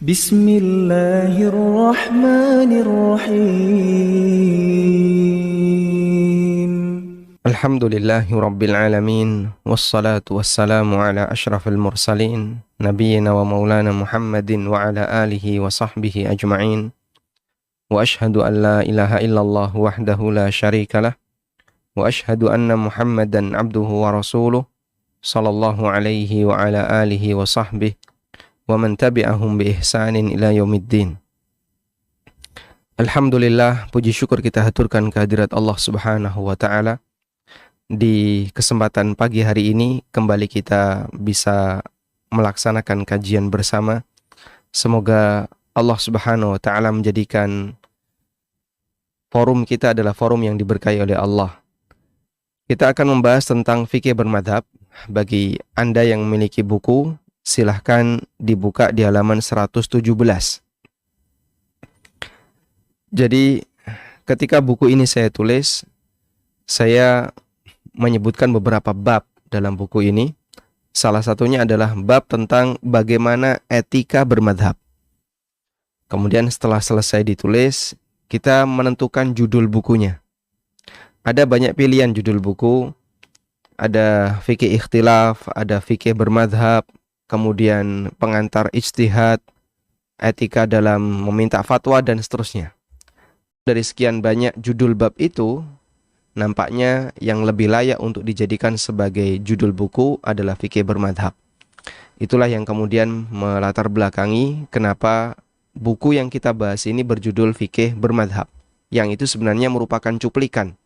Bismillahirrahmanirrahim. Alhamdulillahi Rabbil Alamin. Wassalatu wassalamu ala ashrafil mursalin Nabiyyina wa maulana Muhammadin wa ala alihi wa sahbihi ajma'in. Wa ashhadu an la ilaha illallah wahdahu la syarikalah. Wa ashhadu anna Muhammadan abduhu wa rasuluh sallallahu alaihi wa ala alihi wa sahbihi wa man tabi'ahum bi ihsanin ila yaumiddin. Alhamdulillah, puji syukur kita haturkan kehadirat Allah Subhanahu wa taala. Di kesempatan pagi hari ini kembali kita bisa melaksanakan kajian bersama. Semoga Allah Subhanahu wa taala menjadikan forum kita adalah forum yang diberkahi oleh Allah. Kita akan membahas tentang fikih bermadhab. Bagi Anda yang memiliki buku, silahkan dibuka di halaman 117. Jadi ketika buku ini saya tulis, saya menyebutkan beberapa bab dalam buku ini. Salah satunya adalah bab tentang bagaimana etika bermadhab. Kemudian setelah selesai ditulis, kita menentukan judul bukunya. Ada banyak pilihan judul buku. Ada fikih ikhtilaf, ada fikih bermadhab, kemudian pengantar ijtihad, etika dalam meminta fatwa, dan seterusnya. Dari sekian banyak judul bab itu, nampaknya yang lebih layak untuk dijadikan sebagai judul buku adalah fikih bermadhab. Itulah yang kemudian melatar belakangi kenapa buku yang kita bahas ini berjudul fikih bermadhab, yang itu sebenarnya merupakan cuplikan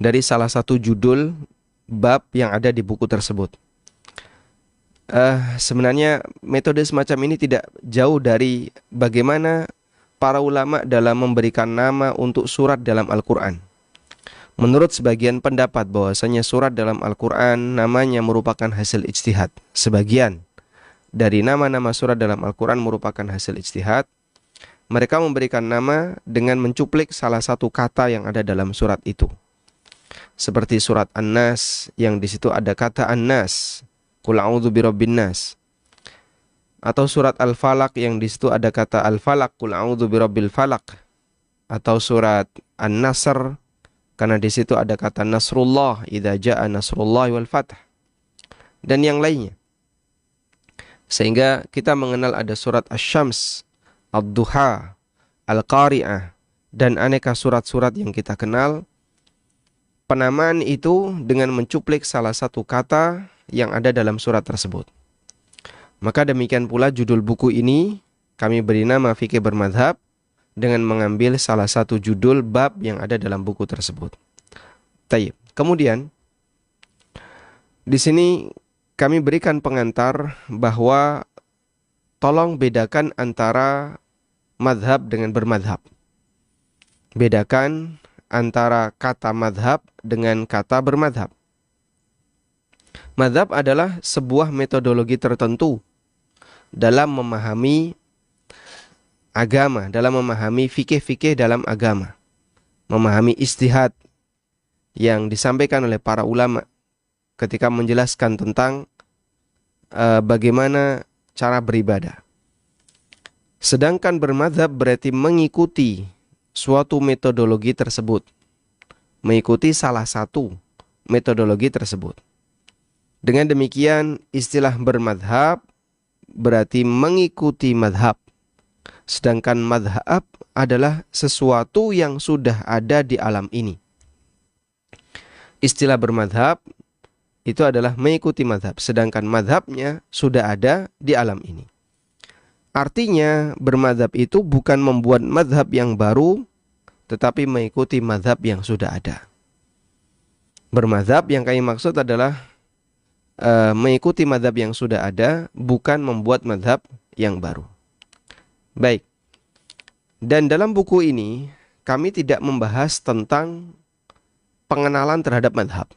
dari salah satu judul bab yang ada di buku tersebut. Sebenarnya metode semacam ini tidak jauh dari bagaimana para ulama dalam memberikan nama untuk surat dalam Al-Quran. Menurut sebagian pendapat bahwasanya surat dalam Al-Quran namanya merupakan hasil ijtihad. Sebagian dari nama-nama surat dalam Al-Quran merupakan hasil ijtihad. Mereka memberikan nama dengan mencuplik salah satu kata yang ada dalam surat itu. Seperti surat An-Nas yang di situ ada kata An-Nas, Qul a'udzu birabbin nas. Atau surat Al-Falaq yang di situ ada kata Al-Falaq, Qul a'udzu birabbil falaq. Atau surat An-Nasr karena di situ ada kata Nasrullah, idza jaa nasrullah wal fath. Dan yang lainnya. Sehingga kita mengenal ada surat Asy-Syams, Ad-Duha, Al-Qari'ah, dan aneka surat-surat yang kita kenal. Penamaan itu dengan mencuplik salah satu kata yang ada dalam surat tersebut. Maka demikian pula judul buku ini kami beri nama fikih bermadhab dengan mengambil salah satu judul bab yang ada dalam buku tersebut. Taib. Kemudian di sini kami berikan pengantar bahwa tolong bedakan antara madhab dengan bermadhab. Bedakan antara kata madhab dengan kata bermadhab. Madhab adalah sebuah metodologi tertentu dalam memahami agama, dalam memahami fikih-fikih dalam agama. Memahami ijtihad yang disampaikan oleh para ulama ketika menjelaskan tentang bagaimana cara beribadah. Sedangkan bermadhab berarti mengikuti suatu metodologi tersebut, mengikuti salah satu metodologi tersebut. Dengan demikian, istilah bermadhab berarti mengikuti madhab. Sedangkan madhab adalah sesuatu yang sudah ada di alam ini. Istilah bermadhab itu adalah mengikuti madhab, sedangkan madhabnya sudah ada di alam ini. Artinya bermadhab itu bukan membuat madhab yang baru, tetapi mengikuti madhab yang sudah ada. Bermadhab yang kami maksud adalah mengikuti madhab yang sudah ada, bukan membuat madhab yang baru. Baik. Dan dalam buku ini kami tidak membahas tentang pengenalan terhadap madhab.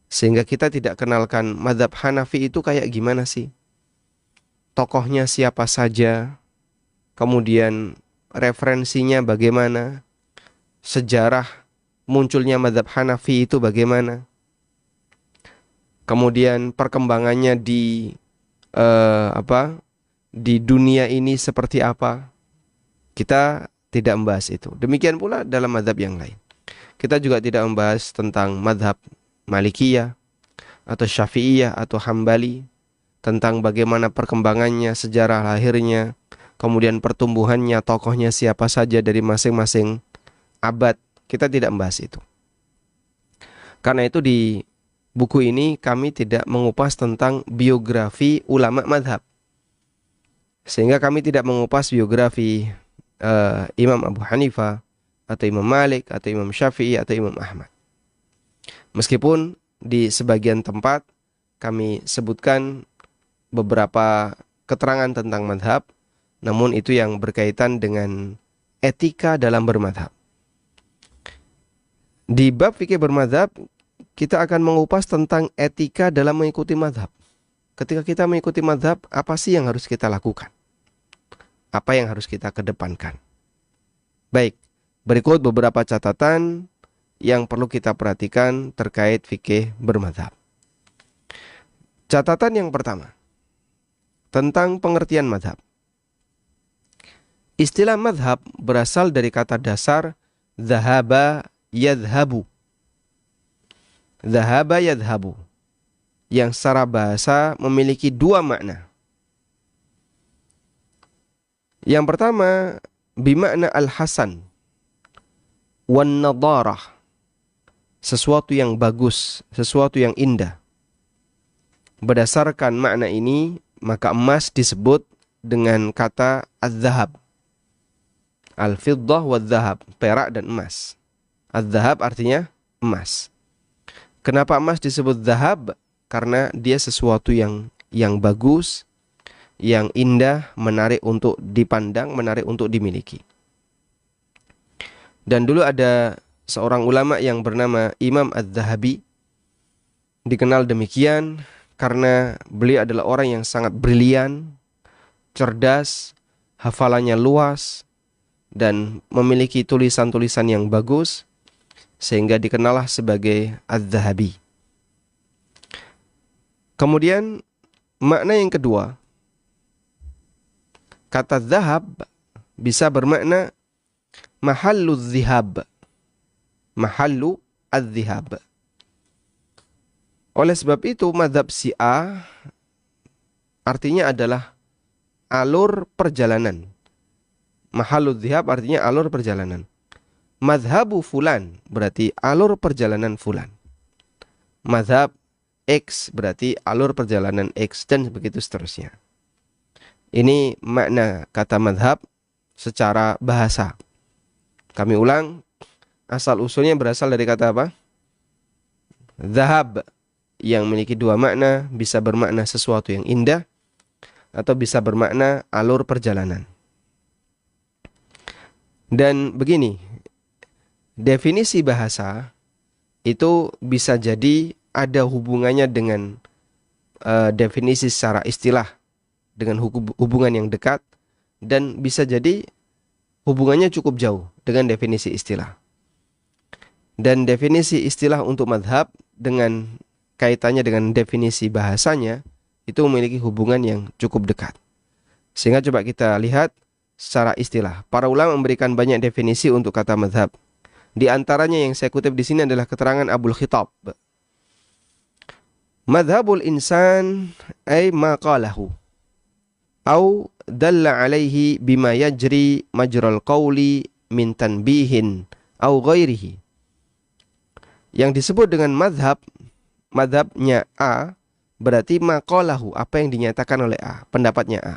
Sehingga kita tidak kenalkan madhab Hanafi itu kayak gimana sih. Tokohnya siapa saja, kemudian referensinya bagaimana, sejarah munculnya madhab Hanafi itu bagaimana, kemudian perkembangannya di di dunia ini seperti apa. Kita tidak membahas itu. Demikian pula dalam mazhab yang lain. Kita juga tidak membahas tentang mazhab Malikiyah atau Syafi'iyah atau Hambali, tentang bagaimana perkembangannya, sejarah lahirnya, kemudian pertumbuhannya, tokohnya siapa saja dari masing-masing abad. Kita tidak membahas itu. Karena itu di buku ini kami tidak mengupas tentang biografi ulama mazhab. Sehingga kami tidak mengupas biografi Imam Abu Hanifah, atau Imam Malik, atau Imam Syafi'i, atau Imam Ahmad. Meskipun di sebagian tempat kami sebutkan beberapa keterangan tentang mazhab, namun itu yang berkaitan dengan etika dalam bermadhab. Di bab fikih bermadhab, kita akan mengupas tentang etika dalam mengikuti mazhab. Ketika kita mengikuti mazhab, apa sih yang harus kita lakukan? Apa yang harus kita kedepankan? Baik, berikut beberapa catatan yang perlu kita perhatikan terkait fikih bermadhab. Catatan yang pertama, tentang pengertian mazhab. Istilah mazhab berasal dari kata dasar dhahaba yadhhabu. Dhahaba yadhhabu, yang secara bahasa memiliki dua makna. Yang pertama, bimakna al-hasan wan nadarah, sesuatu yang bagus, sesuatu yang indah. Berdasarkan makna ini, maka emas disebut dengan kata az-zahab. Al-fiddah wal-zahab, perak dan emas. Az-zahab artinya emas. Kenapa emas disebut zahab? Karena dia sesuatu yang bagus, yang indah, menarik untuk dipandang, menarik untuk dimiliki. Dan dulu ada seorang ulama yang bernama Imam Az-Zahabi. Dikenal demikian karena beliau adalah orang yang sangat brilian, cerdas, hafalannya luas, dan memiliki tulisan-tulisan yang bagus, sehingga dikenallah sebagai Az-Zahabi. Kemudian makna yang kedua, kata zahab bisa bermakna mahallu zihab. Mahallu az-zihab. Oleh sebab itu mazhab Syiah artinya adalah alur perjalanan. Mahallu zihab artinya alur perjalanan. Mazhabu fulan berarti alur perjalanan fulan. Mazhab X berarti alur perjalanan X, dan begitu seterusnya. Ini makna kata mazhab secara bahasa. Kami ulang, asal usulnya berasal dari kata apa? Zahab, yang memiliki dua makna, bisa bermakna sesuatu yang indah atau bisa bermakna alur perjalanan. Dan begini, definisi bahasa itu bisa jadi ada hubungannya dengan definisi secara istilah, dengan hubungan yang dekat, dan bisa jadi hubungannya cukup jauh dengan definisi istilah. Dan definisi istilah untuk madhab dengan kaitannya dengan definisi bahasanya itu memiliki hubungan yang cukup dekat. Sehingga coba kita lihat secara istilah. Para ulama memberikan banyak definisi untuk kata madhab. Di antaranya yang saya kutip di sini adalah keterangan Abul Khitab. Madhabul insan ay ma qalahu au dalla alaihi bima yajri majral qawli min tanbihin au ghairihi. Yang disebut dengan madhab, madhabnya A, berarti maqalahu, apa yang dinyatakan oleh A, pendapatnya A.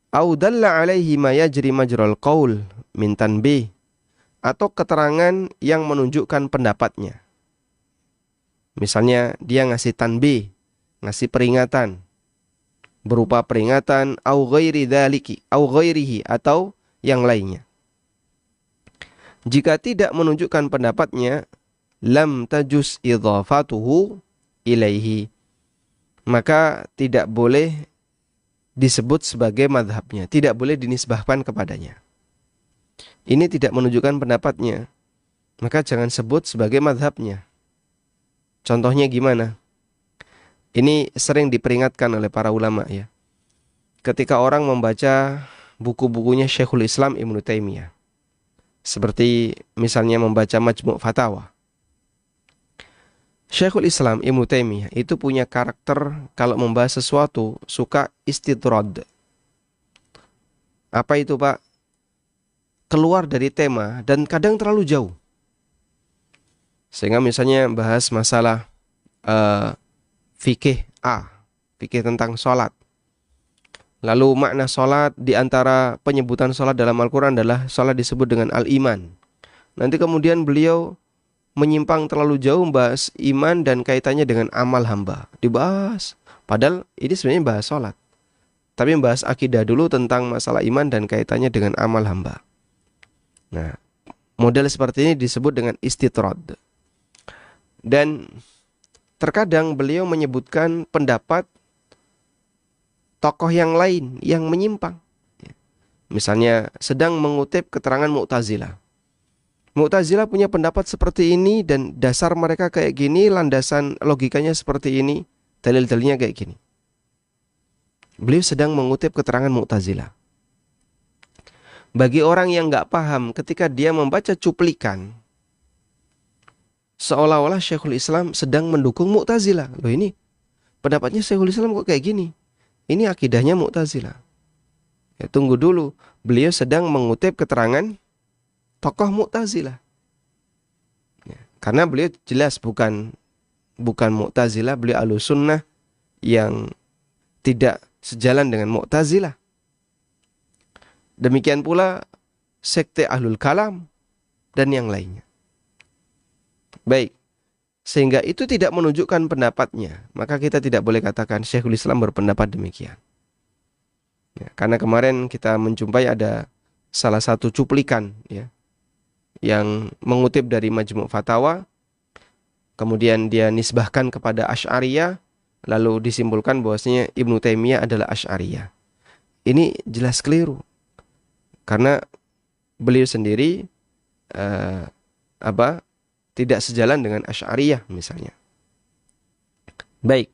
Au dalla alaihi ma yajri majral qaul min tanbih, atau keterangan yang menunjukkan pendapatnya. Misalnya dia ngasih tanbih, ngasih peringatan, berupa peringatan au ghairi dzaliki au ghairihi, atau yang lainnya. Jika tidak menunjukkan pendapatnya, lam tajus idhafatuhu ilaihi, maka tidak boleh disebut sebagai madhabnya, tidak boleh dinisbahkan kepadanya. Ini tidak menunjukkan pendapatnya, maka jangan sebut sebagai madhabnya. Contohnya gimana? Ini sering diperingatkan oleh para ulama ya. ketika orang membaca buku-bukunya Syekhul Islam Ibnu Taimiyah. Seperti misalnya membaca Majmu' Fatawa. Syekhul Islam Ibnu Taimiyah itu punya karakter kalau membahas sesuatu suka istitrad. Apa itu, Pak? Keluar dari tema dan kadang terlalu jauh. Sehingga misalnya bahas masalah fikih A, fikih tentang sholat. Lalu makna sholat, di antara penyebutan sholat dalam Al-Quran adalah sholat disebut dengan al-iman. Nanti kemudian beliau menyimpang terlalu jauh membahas iman dan kaitannya dengan amal hamba. Dibahas. Padahal ini sebenarnya bahas sholat. Tapi membahas akidah dulu tentang masalah iman dan kaitannya dengan amal hamba. Nah, model seperti ini disebut dengan istitrad. Dan terkadang beliau menyebutkan pendapat tokoh yang lain yang menyimpang. Misalnya sedang mengutip keterangan Mu'tazilah. Mu'tazilah punya pendapat seperti ini dan dasar mereka kayak gini, landasan logikanya seperti ini, dalil-dalilnya kayak gini. Beliau sedang mengutip keterangan Mu'tazilah. Bagi orang yang nggak paham, ketika dia membaca cuplikan, seolah-olah Syekhul Islam sedang mendukung Mu'tazilah. Loh, ini pendapatnya Syekhul Islam kok kayak gini? Ini akidahnya Mu'tazilah. Ya, tunggu dulu, beliau sedang mengutip keterangan tokoh Mu'tazilah. Ya, karena beliau jelas bukan Mu'tazilah, beliau Ahlussunnah yang tidak sejalan dengan Mu'tazilah. Demikian pula sekte Ahlul Kalam dan yang lainnya. Baik, sehingga itu tidak menunjukkan pendapatnya, maka kita tidak boleh katakan Syekhul Islam berpendapat demikian. Ya, karena kemarin kita menjumpai ada salah satu cuplikan ya, yang mengutip dari Majmu' Fatawa, kemudian dia nisbahkan kepada Asy'ariyah, lalu disimpulkan bahwasanya Ibnu Taimiyah adalah Asy'ariyah. Ini jelas keliru. Karena beliau sendiri tidak sejalan dengan Asy'ariyah misalnya. Baik.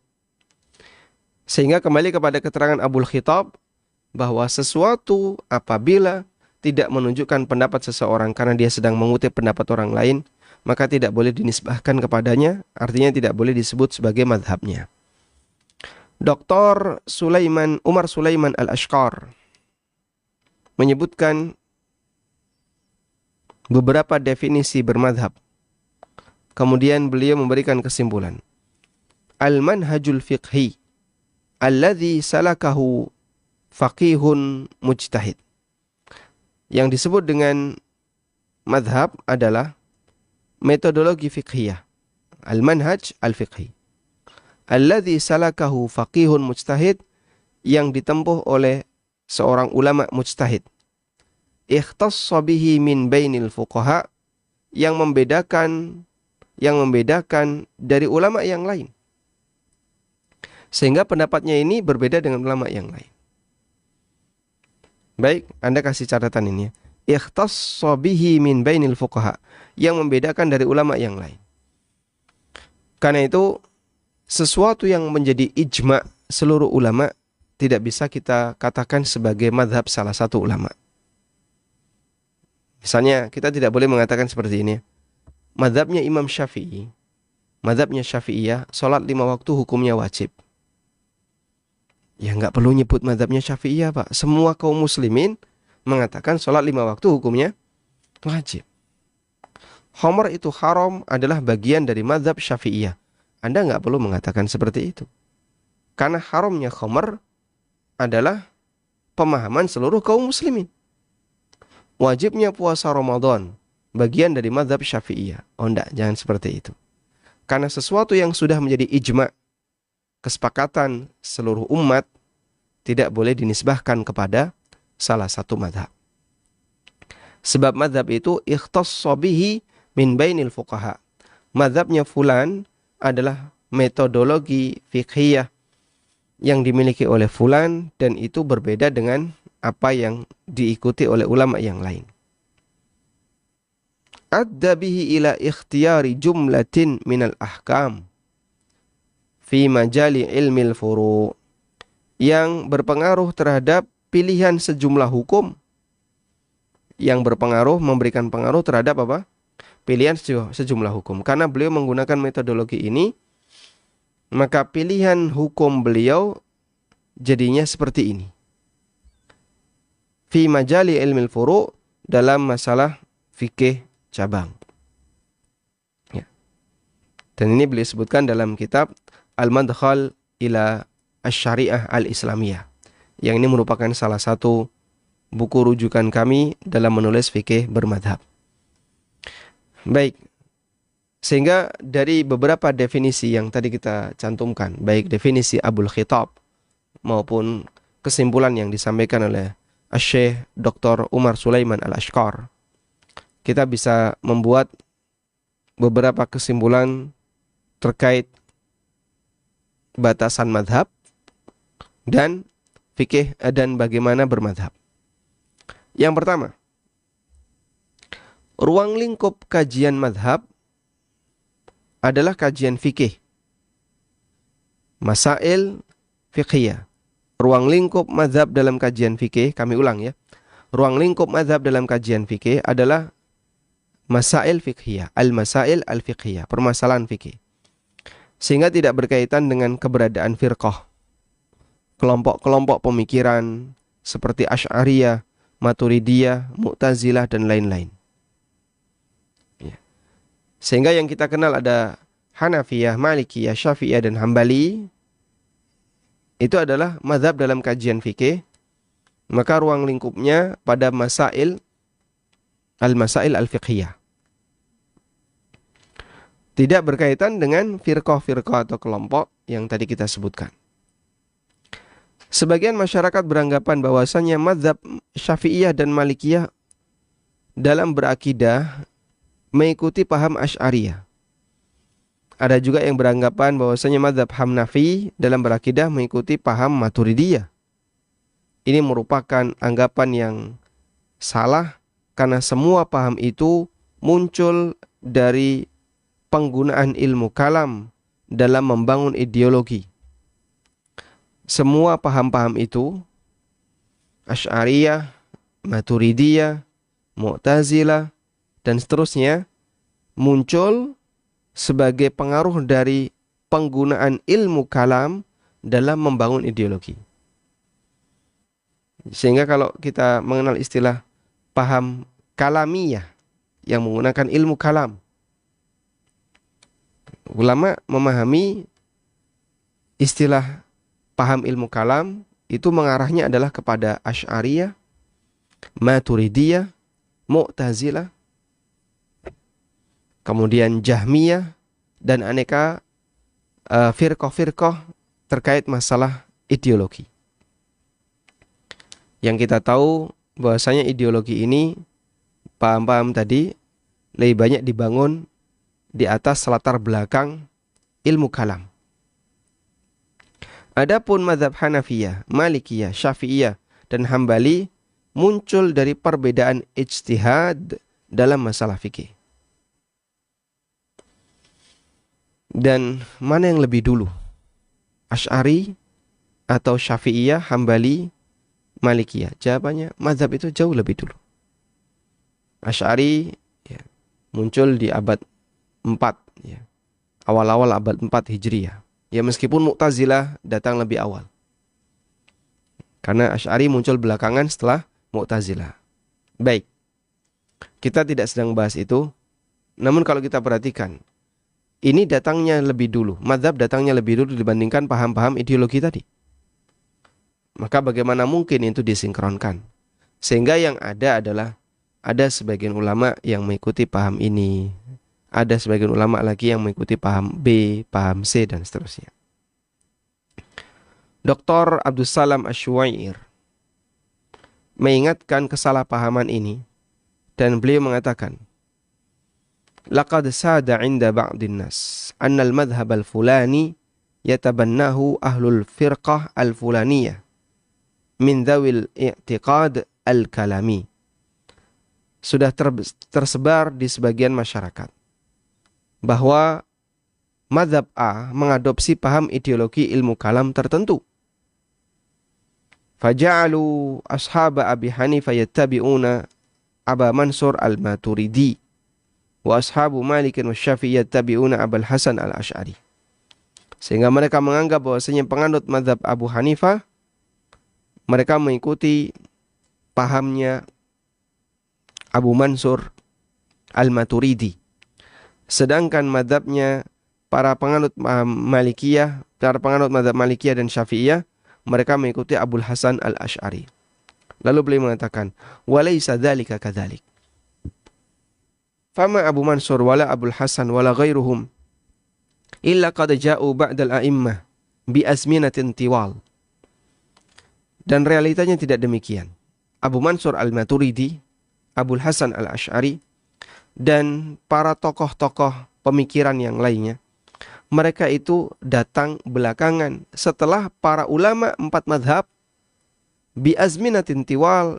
Sehingga kembali kepada keterangan Abul Khitab bahwa sesuatu apabila tidak menunjukkan pendapat seseorang karena dia sedang mengutip pendapat orang lain, maka tidak boleh dinisbahkan kepadanya, artinya tidak boleh disebut sebagai madhabnya. Dr. Umar Sulaiman Al-Ashqar menyebutkan beberapa definisi bermadhab. Kemudian beliau memberikan kesimpulan. Al-manhajul fiqhi alladhi salakahu faqihun mujtahid. Yang disebut dengan madhab adalah metodologi fiqhiyah. Al-manhaj al-fiqhi alladhi salakahu faqihun mujtahid, yang ditempuh oleh seorang ulama mujtahid. Ikhtassa bihi min bainil fuqaha, yang membedakan dari ulama yang lain. Sehingga pendapatnya ini berbeda dengan ulama yang lain. Baik, Anda kasih catatan ini ya. Ikhtassa bihi min bainil fuqaha, yang membedakan dari ulama yang lain. Karena itu sesuatu yang menjadi ijma' seluruh ulama tidak bisa kita katakan sebagai madhab salah satu ulama. Misalnya kita tidak boleh mengatakan seperti ini. Madhabnya Imam Syafi'i, madhabnya Syafi'iyah, sholat 5 waktu hukumnya wajib. Ya nggak perlu nyebut madhabnya Syafi'iyah, Pak. Semua kaum muslimin mengatakan sholat 5 waktu hukumnya wajib. Khamr itu haram adalah bagian dari madhab Syafi'iyah. Anda nggak perlu mengatakan seperti itu. Karena haramnya khamr adalah pemahaman seluruh kaum muslimin. Wajibnya puasa Ramadan bagian dari mazhab Syafi'iyah. Oh enggak, jangan seperti itu. Karena sesuatu yang sudah menjadi ijma', kesepakatan seluruh umat, tidak boleh dinisbahkan kepada salah satu mazhab. Sebab mazhab itu ikhtassa bihi min bainil fuqaha. Mazhabnya fulan adalah metodologi fiqhiyah yang dimiliki oleh fulan, dan itu berbeda dengan apa yang diikuti oleh ulama yang lain. Adda bihi ila ikhtiyari jumlatin minal ahkam fi majali ilmil furu', yang berpengaruh terhadap pilihan sejumlah hukum, yang berpengaruh, memberikan pengaruh terhadap apa? Pilihan sejumlah hukum. Karena beliau menggunakan metodologi ini, maka pilihan hukum beliau jadinya seperti ini. Fi majali ilmil furu', dalam masalah fikih cabang. Ya. Dan ini beliau sebutkan dalam kitab Al-Madkhal ila Asy-Syariah Al-Islamiyah. Yang ini merupakan salah satu buku rujukan kami dalam menulis fikih bermadhab. Baik, sehingga dari beberapa definisi yang tadi kita cantumkan, baik definisi Abul Khitab maupun kesimpulan yang disampaikan oleh Asy-Syaikh Dr. Umar Sulaiman Al-Ashqar, kita bisa membuat beberapa kesimpulan terkait batasan madhab dan fikih dan bagaimana bermadhab. Yang pertama, ruang lingkup kajian madhab adalah kajian fikih, masail fiqhiyah. Ruang lingkup madhab dalam kajian fikih, kami ulang ya, ruang lingkup madhab dalam kajian fikih adalah masail fiqhiyah, al-masail al-fiqhiyah, permasalahan fikih. Sehingga tidak berkaitan dengan keberadaan firqah, kelompok-kelompok pemikiran seperti Asy'ariyah, Maturidiyah, Mu'tazilah, dan lain-lain. Ya. Sehingga yang kita kenal ada Hanafiyah, Malikiyah, Syafi'iyah, dan Hambali. Itu adalah mazhab dalam kajian fikih. Maka ruang lingkupnya pada masail al-masail al-fiqhiyah. Tidak berkaitan dengan firqah-firqah atau kelompok yang tadi kita sebutkan. Sebagian masyarakat beranggapan bahwasanya mazhab Syafi'iyah dan Malikiyah dalam berakidah mengikuti paham Asy'ariyah. Ada juga yang beranggapan bahwasanya mazhab Hanafi dalam berakidah mengikuti paham Maturidiyah. Ini merupakan anggapan yang salah karena semua paham itu muncul dari penggunaan ilmu kalam dalam membangun ideologi. Semua paham-paham itu, Asy'ariyah, Maturidiyah, Mu'tazilah, dan seterusnya, muncul sebagai pengaruh dari penggunaan ilmu kalam dalam membangun ideologi. Sehingga kalau kita mengenal istilah paham kalamiyah yang menggunakan ilmu kalam, ulama memahami istilah paham ilmu kalam itu mengarahnya adalah kepada Asy'ariyah, Maturidiyah, Mu'tazilah, kemudian Jahmiyah, dan aneka firqah-firqah terkait masalah ideologi. Yang kita tahu bahwasanya ideologi ini, paham-paham tadi, lebih banyak dibangun di atas latar belakang ilmu kalam. Adapun mazhab Hanafiyah, Malikiyah, Syafi'iyah, dan Hambali muncul dari perbedaan ijtihad dalam masalah fikih. Dan mana yang lebih dulu? Asy'ari atau Syafi'iyah, Hambali, Malikiyah? Jawabannya, mazhab itu jauh lebih dulu. Asy'ari ya, muncul di abad 4, ya, awal-awal abad 4 Hijriyah. Ya, meskipun Mu'tazilah datang lebih awal. Karena Asy'ari muncul belakangan setelah Mu'tazilah. Baik, kita tidak sedang bahas itu. Namun kalau kita perhatikan, ini datangnya lebih dulu. Mazhab datangnya lebih dulu dibandingkan paham-paham ideologi tadi. Maka bagaimana mungkin itu disinkronkan? Sehingga yang ada adalah ada sebagian ulama yang mengikuti paham ini, ada sebagian ulama lagi yang mengikuti paham B, paham C, dan seterusnya. Dr. Abdus Salam Asy-Syuair mengingatkan kesalahpahaman ini dan beliau mengatakan, laqad sada 'inda ba'din nas anna al-madhhab al-fulani yatabannahu ahlul firqah al-fulaniyah min dhawil i'tiqad al-kalami. Sudah tersebar di sebagian masyarakat bahwa mazhab A mengadopsi paham ideologi ilmu kalam tertentu. Faja'alu ashab Abi Hanifah yattabi'una Aba Mansur al-Maturidi wa ashabu Malik wa Syafi'i yattabi'una Abul Hasan al-Asy'ari. Sehingga mereka menganggap bahwasanya penganut mazhab Abu Hanifah mereka mengikuti pahamnya Abu Mansur al-Maturidi. Sedangkan mazhabnya para penganut Malikiyah, para penganut mazhab Malikiyah dan Syafi'iyah, mereka mengikuti Abul Hasan al-Asy'ari. Lalu beliau mengatakan, "Walaysa dzalika kadzalik." Fama Abu Mansur wala Abul Hasan wala ghairuhum illa qad ja'u ba'dal a'immah bi azminatin tiwal. Dan realitanya tidak demikian. Abu Mansur al-Maturidi, Abul Hasan al-Asy'ari, dan para tokoh-tokoh pemikiran yang lainnya, mereka itu datang belakangan setelah para ulama 4 mazhab bi azminatin tiwal,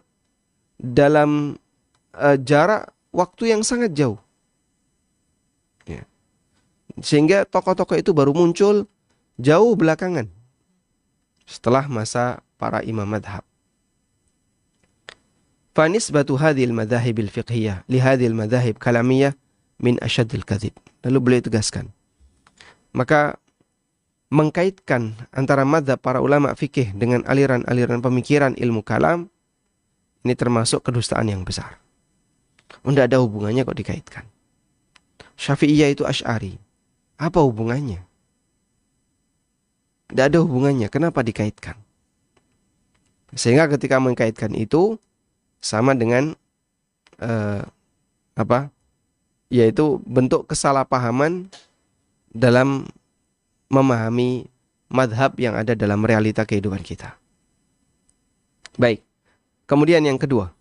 dalam jarak waktu yang sangat jauh. Ya. Sehingga tokoh-tokoh itu baru muncul jauh belakangan setelah masa para imam mazhab. Fanisbatu hadhil madhahibil fiqhiyah li hadhil madhahib kalamiyah min asyaddil kadzib. Lalu beliau tegaskan, maka mengkaitkan antara mazhab para ulama fikih dengan aliran-aliran pemikiran ilmu kalam ini termasuk kedustaan yang besar. Tidak ada hubungannya kok dikaitkan. Syafi'iyah itu Asy'ari. Apa hubungannya? Tidak ada hubungannya. Kenapa dikaitkan? Sehingga ketika mengkaitkan itu sama dengan yaitu bentuk kesalahpahaman dalam memahami madhab yang ada dalam realita kehidupan kita. Baik. Kemudian yang kedua,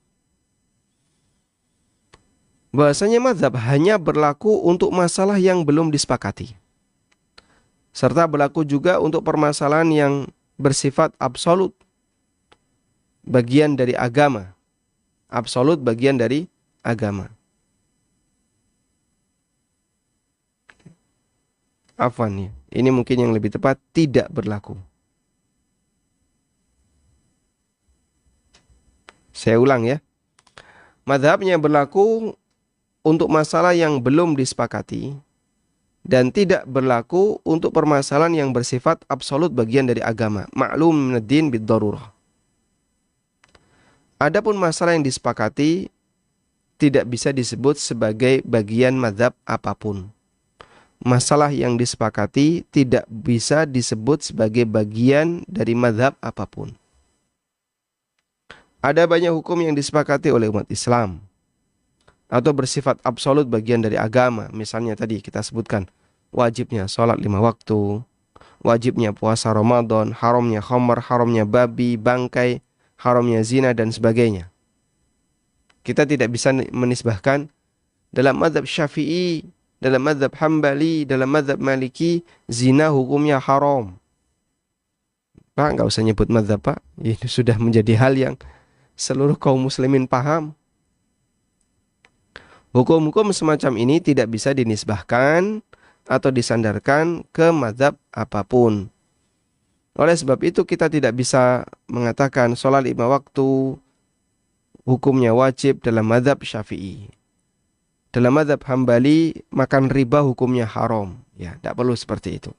bahwasanya madhab hanya berlaku untuk masalah yang belum disepakati, serta berlaku juga untuk permasalahan yang bersifat absolut, bagian dari agama. Absolut bagian dari agama. Afwan ya. Ini mungkin yang lebih tepat, tidak berlaku. Saya ulang ya. Mazhabnya berlaku untuk masalah yang belum disepakati dan tidak berlaku untuk permasalahan yang bersifat absolut bagian dari agama. Ma'lum minad-din bid-darurah. Adapun masalah yang disepakati tidak bisa disebut sebagai bagian mazhab apapun. Masalah yang disepakati tidak bisa disebut sebagai bagian dari mazhab apapun. Ada banyak hukum yang disepakati oleh umat Islam atau bersifat absolut bagian dari agama. Misalnya tadi kita sebutkan wajibnya sholat 5 waktu, wajibnya puasa Ramadan, haramnya khamar, haramnya babi, bangkai, haramnya zina dan sebagainya. Kita tidak bisa menisbahkan dalam mazhab Syafi'i, dalam mazhab Hambali, dalam mazhab Maliki, zina hukumnya haram. Pak, nggak usah nyebut mazhab, Pak. Ini sudah menjadi hal yang seluruh kaum muslimin paham. Hukum-hukum semacam ini tidak bisa dinisbahkan atau disandarkan ke mazhab apapun. Oleh sebab itu kita tidak bisa mengatakan sholat 5 waktu hukumnya wajib dalam mazhab Syafi'i. Dalam mazhab Hambali makan riba hukumnya haram. Ya, tidak perlu seperti itu.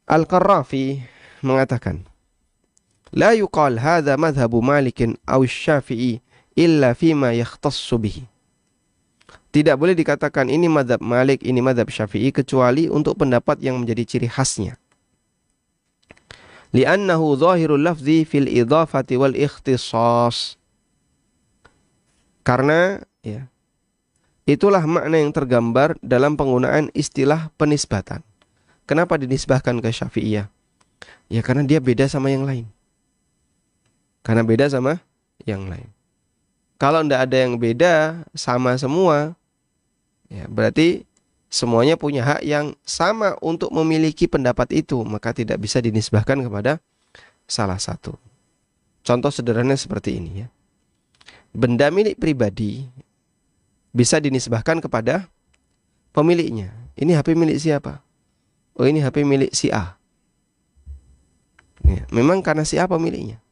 Al-Qarrafi mengatakan, la yuqal hadha madhabu Malikin aw Syafi'i illa fima yakhtassu bihi. Tidak boleh dikatakan ini mazhab Malik, ini mazhab Syafi'i kecuali untuk pendapat yang menjadi ciri khasnya. Li'annahu zahirul lafzi fil idhafati wal ikhtisas. Karena ya, itulah makna yang tergambar dalam penggunaan istilah penisbatan. Kenapa dinisbahkan ke Syafi'iyah? Ya karena dia beda sama yang lain. Karena beda sama yang lain. Kalau tidak ada yang beda, sama semua, ya berarti semuanya punya hak yang sama untuk memiliki pendapat itu. Maka tidak bisa dinisbahkan kepada salah satu. Contoh sederhana seperti ini ya. Benda milik pribadi bisa dinisbahkan kepada pemiliknya. Ini HP milik siapa? Oh, ini HP milik si A. Ya, memang karena siapa miliknya?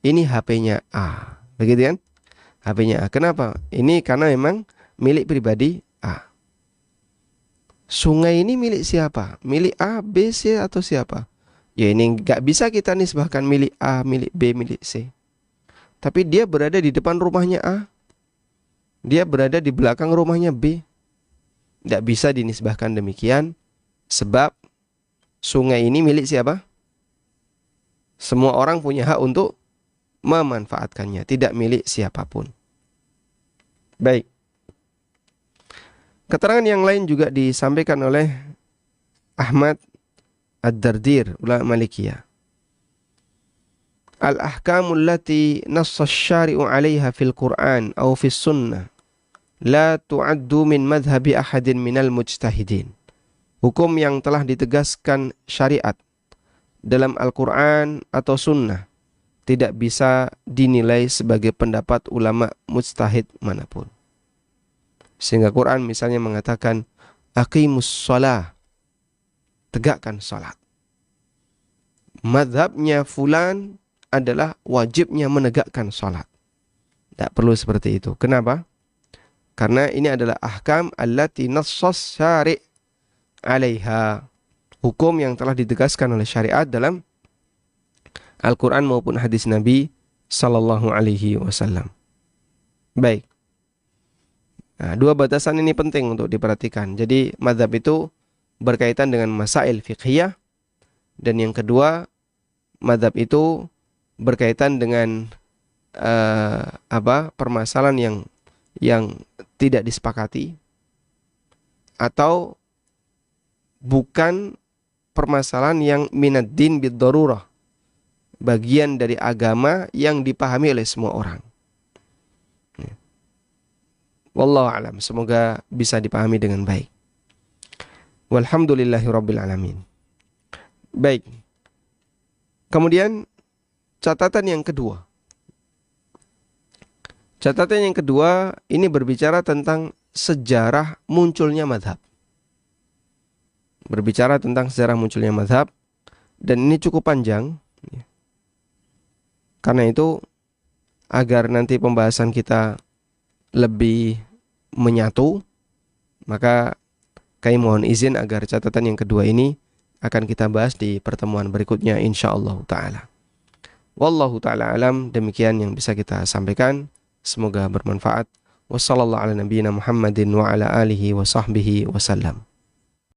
Ini HP-nya A, begitu kan? HP-nya A. Kenapa? Ini karena memang milik pribadi A. Sungai ini milik siapa? Milik A, B, C atau siapa? Ya ini nggak bisa kita nisbahkan milik A, milik B, milik C. Tapi dia berada di depan rumahnya A. Dia berada di belakang rumahnya B. Nggak bisa dinisbahkan demikian. Sebab sungai ini milik siapa? Semua orang punya hak untuk memanfaatkannya. Tidak milik siapapun. Baik. Keterangan yang lain juga disampaikan oleh Ahmad Ad-Dardir, ulama Malikiyah. Al-ahkamul lati nassa syari'u 'alaiha fil Qur'an aw fis sunnah la tu'addu min madhhabi ahadin minal mujtahidin. Hukum yang telah ditegaskan syariat dalam Al-Qur'an atau sunnah tidak bisa dinilai sebagai pendapat ulama mujtahid manapun. Sehingga Quran misalnya mengatakan aqimus shalah, tegakkan salat. Madhabnya fulan adalah wajibnya menegakkan salat. Tidak perlu seperti itu. Kenapa? Karena ini adalah ahkam allati nassas syari' 'alaiha. Hukum yang telah ditegaskan oleh syariat dalam Al-Quran maupun hadis Nabi Sallallahu Alaihi Wasallam. Baik. Nah, dua batasan ini penting untuk diperhatikan. Jadi mazhab itu berkaitan dengan masail fiqhiyah, dan yang kedua mazhab itu berkaitan dengan permasalahan yang tidak disepakati atau bukan permasalahan yang minad din bid darurah, bagian dari agama yang dipahami oleh semua orang. Wallahu a'lam, semoga bisa dipahami dengan baik. Walhamdulillahirabbil alamin. Baik. Kemudian catatan yang kedua. Catatan yang kedua ini berbicara tentang sejarah munculnya mazhab. Berbicara tentang sejarah munculnya mazhab, dan ini cukup panjang. Karena itu, agar nanti pembahasan kita lebih menyatu, maka kami mohon izin agar catatan yang kedua ini akan kita bahas di pertemuan berikutnya insyaallah ta'ala. Wallahu ta'ala alam, demikian yang bisa kita sampaikan. Semoga bermanfaat. Wassallallahu ala nabiyyina Muhammadin wa ala alihi wa sahbihi wasallam.